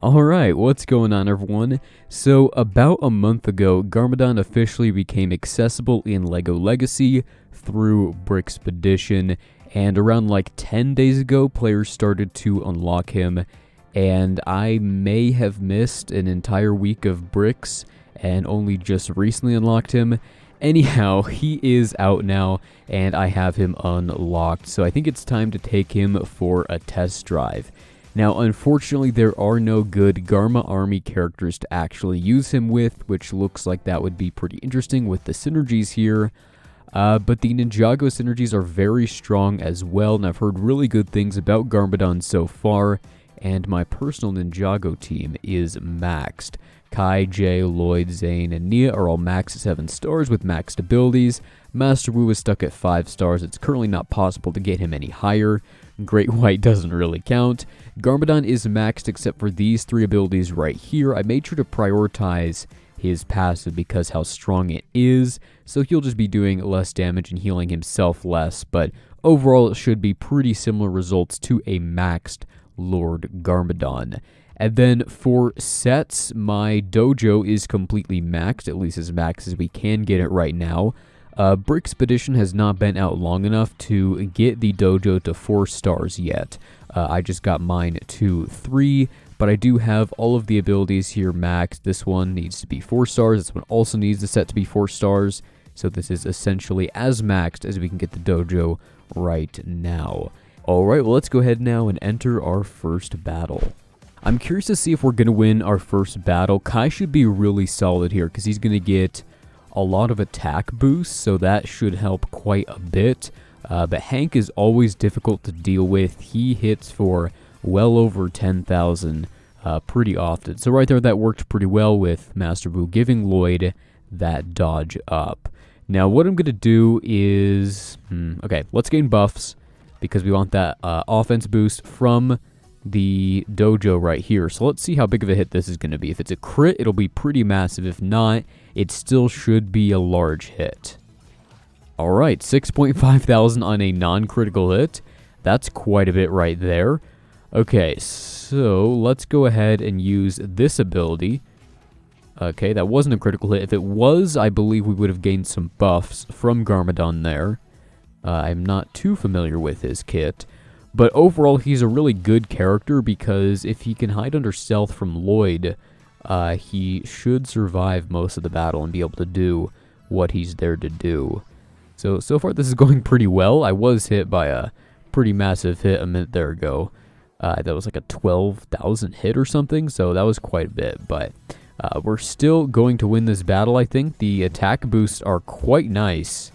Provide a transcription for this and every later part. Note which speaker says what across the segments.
Speaker 1: Alright, what's going on everyone? So, about a month ago, Garmadon officially became accessible in LEGO Legacy through Brickspedition, and around like 10 days ago, players started to unlock him, and I may have missed an entire week of bricks, and only just recently unlocked him. Anyhow, he is out now, and I have him unlocked, so I think it's time to take him for a test drive. Now, unfortunately, there are no good Garma Army characters to actually use him with, which looks like that would be pretty interesting with the synergies here. But the Ninjago synergies are very strong as well, and I've heard really good things about Garmadon so far, and my personal Ninjago team is maxed. Kai, Jay, Lloyd, Zane, and Nia are all maxed at 7 stars with maxed abilities. Master Wu is stuck at 5 stars. It's currently not possible to get him any higher. Great White doesn't really count. Garmadon is maxed except for these 3 abilities right here. I made sure to prioritize his passive because how strong it is, so he'll just be doing less damage and healing himself less, but overall it should be pretty similar results to a maxed Lord Garmadon. And then for sets, my dojo is completely maxed, at least as max as we can get it right now. Brickspedition has not been out long enough to get the dojo to 4 stars yet. I just got mine to 3, but I do have all of the abilities here maxed. This one needs to be 4 stars. This one also needs the set to be 4 stars. So this is essentially as maxed as we can get the dojo right now. Alright, well let's go ahead now and enter our first battle. I'm curious to see if we're going to win our first battle. Kai should be really solid here because he's going to get a lot of attack boosts, so that should help quite a bit. But Hank is always difficult to deal with. He hits for well over 10,000 pretty often. So right there, that worked pretty well with Master Wu giving Lloyd that dodge up. Now what I'm going to do is... okay, let's gain buffs because we want that offense boost from the dojo right here. So let's see how big of a hit this is going to be. If it's a crit, it'll be pretty massive. If not, it still should be a large hit. Alright, 6.5 thousand on a non-critical hit. That's quite a bit right there. Okay, so let's go ahead and use this ability. Okay, that wasn't a critical hit. If it was, I believe we would have gained some buffs from Garmadon there. I'm not too familiar with his kit. But overall, he's a really good character because if he can hide under stealth from Lloyd, he should survive most of the battle and be able to do what he's there to do. So far this is going pretty well. I was hit by a pretty massive hit a minute there ago. That was like a 12,000 hit or something, so that was quite a bit. But we're still going to win this battle, I think. The attack boosts are quite nice,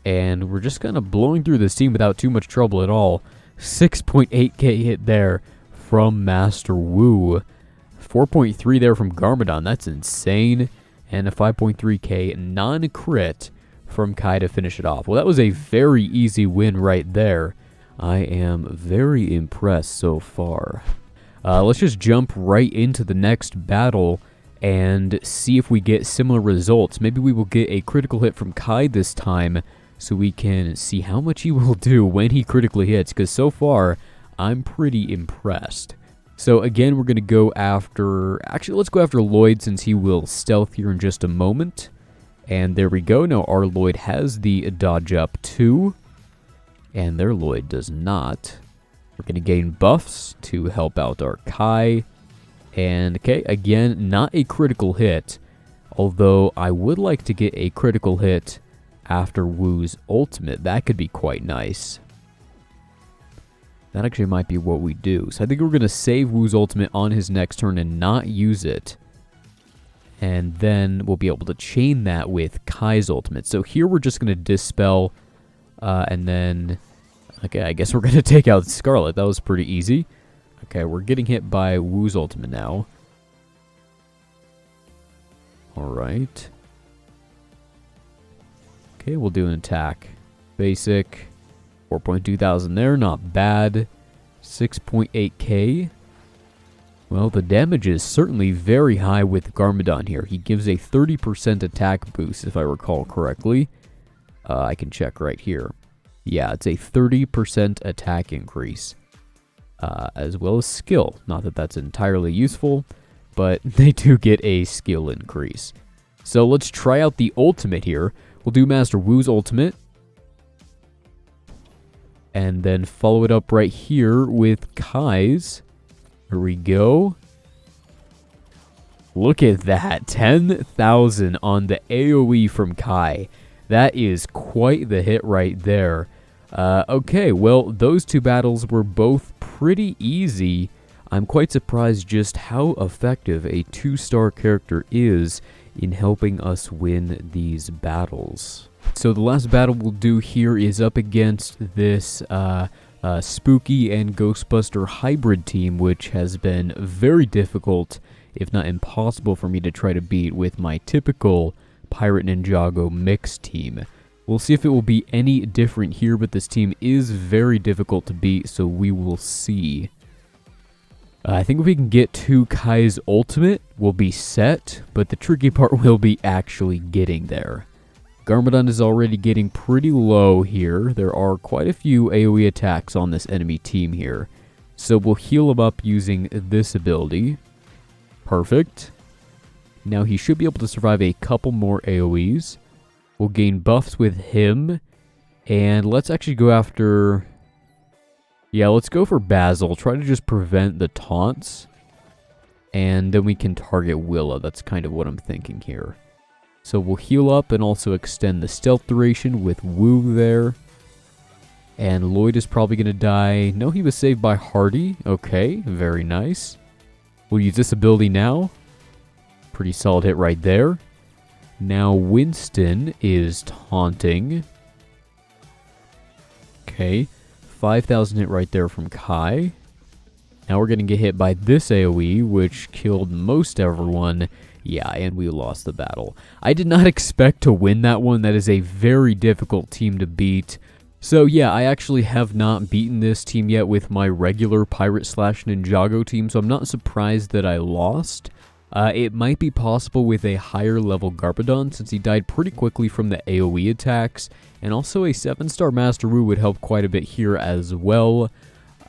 Speaker 1: and we're just kind of blowing through this team without too much trouble at all. 6.8k hit there from Master Wu. 4.3 there from Garmadon. That's insane. And a 5.3k non-crit from Kai to finish it off. Well, that was a very easy win right there. I am very impressed so far. Let's just jump right into the next battle and see if we get similar results. Maybe we will get a critical hit from Kai this time, so we can see how much he will do when he critically hits, because so far, I'm pretty impressed. So again, we're going to go after... Actually, let's go after Lloyd since he will stealth here in just a moment. And there we go. Now our Lloyd has the dodge up too, and their Lloyd does not. We're going to gain buffs to help out our Kai. And okay, again, not a critical hit, although I would like to get a critical hit after Wu's ultimate. That could be quite nice. That actually might be what we do. So I think we're going to save Wu's ultimate on his next turn and not use it. And then we'll be able to chain that with Kai's ultimate. So here we're just going to dispel. And then... okay, I guess we're going to take out Scarlet. That was pretty easy. Okay, we're getting hit by Wu's ultimate now. Alright. Okay, we'll do an attack. Basic. 4.2 thousand there, not bad. 6.8k. Well, the damage is certainly very high with Garmadon here. He gives a 30% attack boost, if I recall correctly. I can check right here. Yeah, it's a 30% attack increase. as well as skill. Not that that's entirely useful, but they do get a skill increase. So let's try out the ultimate here. We'll do Master Wu's ultimate. And then follow it up right here with Kai's. Here we go. Look at that. 10,000 on the AoE from Kai. That is quite the hit right there. Okay, well, those two battles were both pretty easy. I'm quite surprised just how effective a 2-star character is in helping us win these battles. So the last battle we'll do here is up against this Spooky and Ghostbuster hybrid team, which has been very difficult, if not impossible, for me to try to beat with my typical Pirate Ninjago mix team. We'll see if it will be any different here, but this team is very difficult to beat, so we will see. I think if we can get to Kai's ultimate, we'll be set, but the tricky part will be actually getting there. Garmadon is already getting pretty low here. There are quite a few AoE attacks on this enemy team here. So we'll heal him up using this ability. Perfect. Now he should be able to survive a couple more AoEs. We'll gain buffs with him. And let's actually go after... Yeah, let's go for Basil. Try to just prevent the taunts. And then we can target Willa. That's kind of what I'm thinking here. So we'll heal up and also extend the stealth duration with Wu there. And Lloyd is probably going to die. No, he was saved by Hardy. Okay, very nice. We'll use this ability now. Pretty solid hit right there. Now Winston is taunting. Okay, 5,000 hit right there from Kai. Now we're going to get hit by this AoE, which killed most everyone. Yeah, and we lost the battle. I did not expect to win that one. That is a very difficult team to beat. So yeah, I actually have not beaten this team yet with my regular Pirate/Ninjago team, so I'm not surprised that I lost. It might be possible with a higher level Garmadon, since he died pretty quickly from the AoE attacks, and also a 7-star Master Wu would help quite a bit here as well.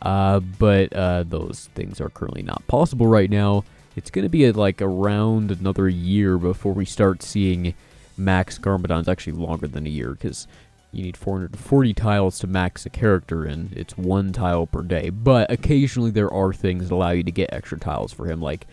Speaker 1: But those things are currently not possible right now. It's going to be like around another year before we start seeing max Garmadons. Actually longer than a year, because you need 440 tiles to max a character, and it's 1 tile per day. But occasionally there are things that allow you to get extra tiles for him, like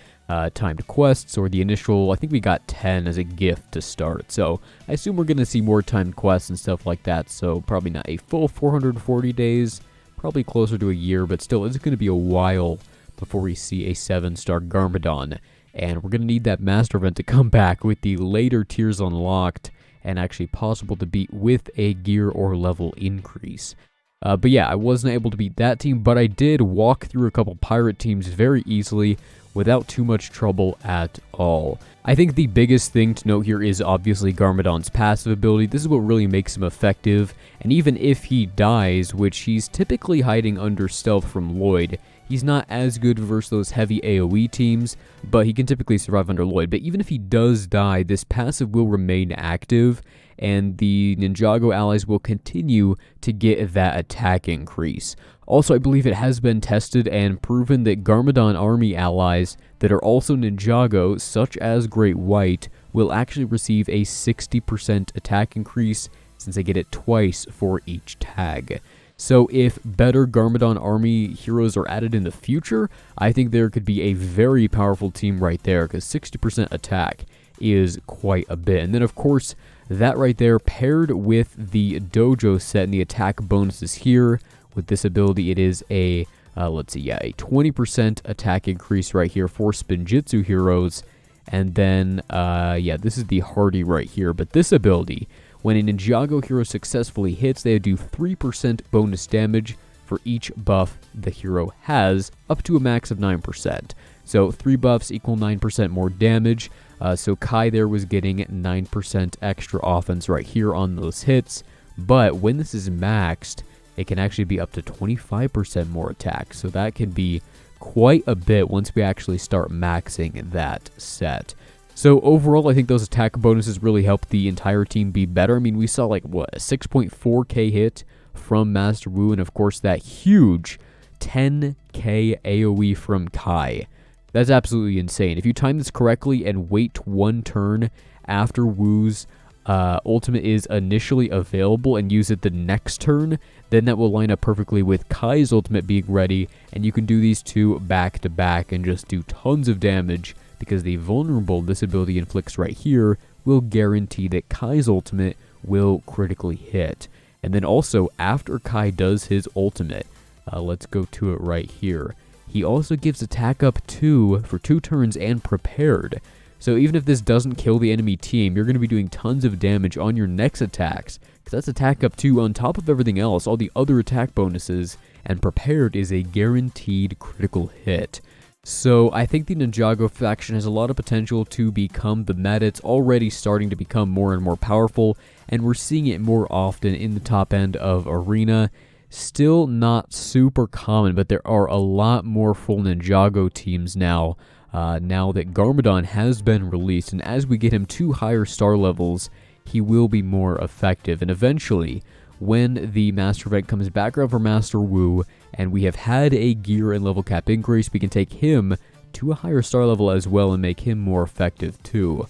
Speaker 1: timed quests, or the initial, I think we got 10 as a gift to start. So I assume we're going to see more timed quests and stuff like that, so probably not a full 440 days, probably closer to a year, but still it's going to be a while before we see a 7-star Garmadon. And we're going to need that master event to come back with the later tiers unlocked and actually possible to beat with a gear or level increase. But yeah, I wasn't able to beat that team, but I did walk through a couple pirate teams very easily without too much trouble at all. I think the biggest thing to note here is obviously Garmadon's passive ability. This is what really makes him effective, and even if he dies, which he's typically hiding under stealth from Lloyd, he's not as good versus those heavy AoE teams, but he can typically survive under Lloyd. But even if he does die, this passive will remain active, and the Ninjago allies will continue to get that attack increase. Also, I believe it has been tested and proven that Garmadon army allies that are also Ninjago, such as Great White, will actually receive a 60% attack increase, since they get it twice for each tag. So if better Garmadon army heroes are added in the future, I think there could be a very powerful team right there, because 60% attack is quite a bit. And then, of course, that right there paired with the dojo set and the attack bonuses here, with this ability, it is a, let's see, yeah, a 20% attack increase right here for Spinjitzu heroes. And then, yeah, this is the Hardy right here. But this ability, when a Ninjago hero successfully hits, they do 3% bonus damage for each buff the hero has, up to a max of 9%. So 3 buffs equal 9% more damage. So Kai there was getting 9% extra offense right here on those hits. But when this is maxed, it can actually be up to 25% more attack. So that can be quite a bit once we actually start maxing that set. So overall, I think those attack bonuses really help the entire team be better. I mean, we saw like, what, a 6.4k hit from Master Wu, and of course that huge 10k AoE from Kai. That's absolutely insane. If you time this correctly and wait one turn after Wu's ultimate is initially available and use it the next turn, then that will line up perfectly with Kai's ultimate being ready, and you can do these two back to back and just do tons of damage, because the vulnerable this ability inflicts right here will guarantee that Kai's ultimate will critically hit. And then also, after Kai does his ultimate, let's go to it right here, he also gives attack up 2 for 2 turns and prepared. So even if this doesn't kill the enemy team, you're going to be doing tons of damage on your next attacks, because that's attack up 2 on top of everything else, all the other attack bonuses, and prepared is a guaranteed critical hit. So I think the Ninjago faction has a lot of potential to become the meta. It's already starting to become more and more powerful, and we're seeing it more often in the top end of Arena. Still not super common, but there are a lot more full Ninjago teams now, now that Garmadon has been released, and as we get him to higher star levels, he will be more effective. And eventually, when the Master event comes back around for Master Wu, and we have had a gear and level cap increase, we can take him to a higher star level as well and make him more effective too.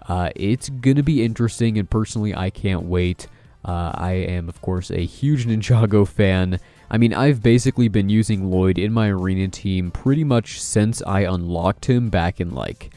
Speaker 1: It's gonna be interesting, and personally I can't wait. I am of course a huge Ninjago fan. I mean, I've basically been using Lloyd in my arena team pretty much since I unlocked him back in like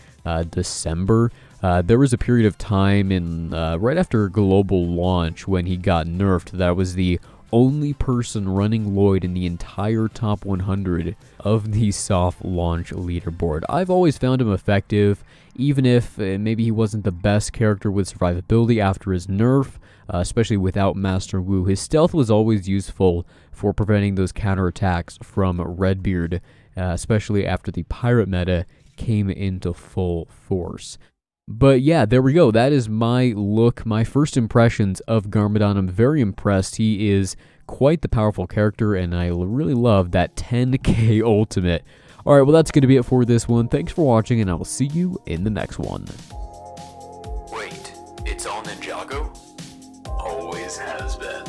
Speaker 1: December. There was a period of time in right after global launch when he got nerfed that I was the only person running Lloyd in the entire top 100 of the soft launch leaderboard. I've always found him effective, even if maybe he wasn't the best character with survivability after his nerf, especially without Master Wu. His stealth was always useful for preventing those counterattacks from Redbeard, especially after the pirate meta came into full force. But yeah, there we go. That is my look, my first impressions of Garmadon. I'm very impressed. He is quite the powerful character, and I really love that 10k ultimate. Alright, well that's going to be it for this one. Thanks for watching, and I will see you in the next one.
Speaker 2: Wait, it's all Ninjago? Always has been.